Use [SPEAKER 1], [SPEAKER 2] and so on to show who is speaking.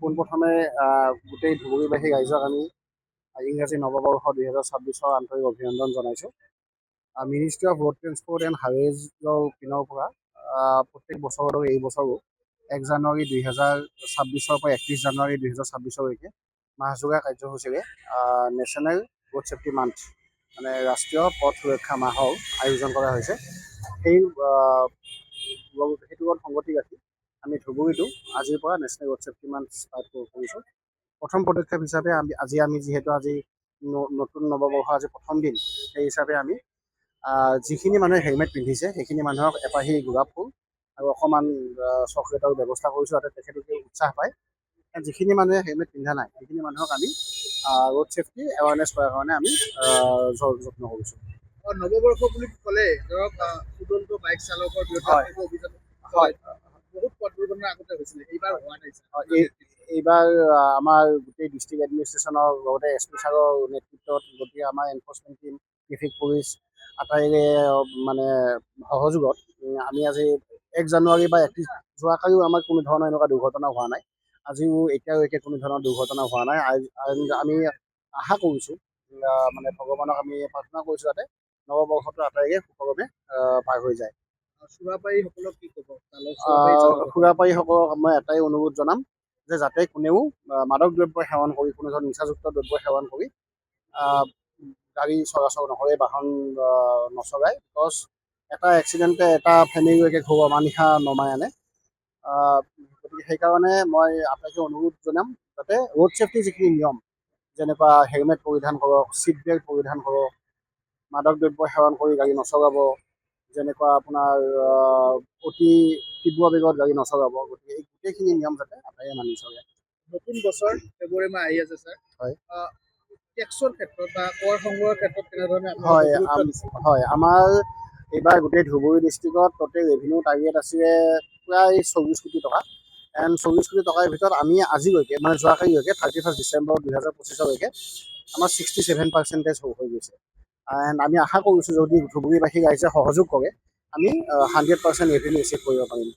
[SPEAKER 1] পোনপ্ৰথমে গোটেই ধুবুৰীবাসী ৰাইজক আমি ইংৰাজী নৱবৰ্ষ 2026 আন্তৰিক অভিনন্দন জনাইছোঁ। Ministry of road transport and হাইৱেজৰ পিনৰ পৰা প্ৰত্যেক বছৰৰ দৰে এই বছৰো 1 জানুৱাৰী 2026 পৰা 31 জানুৱাৰী 2026লৈকে মাহজোৰা কাৰ্যসূচীৰে নেশ্যনেল ৰোড ছেফটি মান্থ মানে ৰাষ্ট্ৰীয় পথ সুৰক্ষা মাহৰ আয়োজন কৰা হৈছে। সেইটো সংগতি ৰাখি আমি ধুবুৰীতো আজিৰ পৰা national road safety month start কৰিছোঁ। প্ৰথম পদক্ষেপ হিচাপে আমি যিহেতু আজি নতুন নৱবৰ্ষ আজি প্ৰথম দিন, সেই হিচাপে আমি যিখিনি মানুহে হেলমেট পিন্ধিছে সেইখিনি মানুহক এপাহি গোলাপ ফুল আৰু অকণমান চকলেটৰ ব্যৱস্থা কৰিছোঁ যাতে তেখেতলোকে উৎসাহ পায়। যিখিনি মানুহে হেলমেট পিন্ধা নাই সেইখিনি মানুহক আমি ৰোড ছেফটি এৱাৰনেছ কৰাৰ কাৰণে আমি যত্ন কৰিছোঁ।
[SPEAKER 2] নৱবৰ্ষ বুলি ক'লে ধৰক উদন্ত বাইক চালকৰ বিৰুদ্ধে অভিযান
[SPEAKER 1] হয়
[SPEAKER 2] বহুত পথ দুৰ্ঘটনা আগতে হৈছিলে, এইবাৰ হোৱা নাই।
[SPEAKER 1] এইবাৰ আমাৰ গোটেই ডিষ্ট্ৰিক্ট এডমিনিষ্ট্ৰেশ্যনৰ লগতে SP ছাৰৰ নেতৃত্বত গোটেই আমাৰ এনফৰ্চমেণ্ট টীম, ট্ৰেফিক পুলিচ আটাইৰে মানে সহযোগত আমি আজি 1 জানুৱাৰী বা 31 যোৱাকালিও আমাৰ কোনো ধৰণৰ এনেকুৱা দুৰ্ঘটনা হোৱা নাই। আজিও এতিয়ালৈকে কোনো ধৰণৰ দুৰ্ঘটনা হোৱা নাই। আমি আশা কৰিছোঁ মানে ভগৱানক আমি প্ৰাৰ্থনা কৰিছোঁ যাতে নৱবৰ্ষটো আটাইৰে সুখভাৱে পাৰ হৈ যায়।
[SPEAKER 2] সুৰাপায়ীসকলক কি ক'ব?
[SPEAKER 1] সুৰাপায়ীসকলক মই এটাই অনুৰোধ জনাম যে যাতে কোনেও মাদক দ্ৰব্য সেৱন কৰি, কোনো ধৰণৰ নিচাযুক্ত দ্ৰব্য সেৱন কৰি গাড়ী চলাচল নকৰে, বাহন নচলায়। বিকজ এটা এক্সিডেণ্টে এটা ফেমিলিলৈকে ঘৰুৱা অমানিশা নমাই আনে। গতিকে সেইকাৰণে মই আপোনালোকে অনুৰোধ জনাম যাতে ৰোড ছেফটিৰ যিখিনি নিয়ম, যেনেকুৱা হেলমেট পৰিধান কৰক, ছিট বেল্ট পৰিধান কৰক, মাদক দ্ৰব্য সেৱন কৰি গাড়ী নচলাব, যেনেকুৱা আপোনাৰ অতি তীব্ৰ বেগত গাড়ী নচলাব। গতিকে এই গোটেইখিনি নিয়ম যাতে আটাইয়ে মানি চলে।
[SPEAKER 2] নতুন বছৰ ফেব্ৰুৱাৰী মাহ আহি আছে ছাৰ।
[SPEAKER 1] হয়।
[SPEAKER 2] টেক্সৰ ক্ষেত্ৰত বা কৰ সংগ্ৰহৰ ক্ষেত্ৰত কেনেধৰণে
[SPEAKER 1] হয় আমাৰ এইবাৰ গোটেই ধুবুৰী ডিষ্ট্ৰিক্টত টোটেল ৰেভিনিউ টাৰ্গেট আছিলে প্ৰায় 24 কোটি টকা। এণ্ড 24 কোটি টকাৰ ভিতৰত আমি আজিলৈকে মানে যোৱাকালিলৈকে 31 ডিচেম্বৰ 2025লৈকে আমাৰ 67% হৈ গৈছে। এণ্ড আমি আশা কৰিছোঁ যদি ধুবুৰীবাসী ৰাইজে সহযোগ কৰে আমি 100% ৰেভিনিউ ৰিচিভ কৰিব পাৰিম।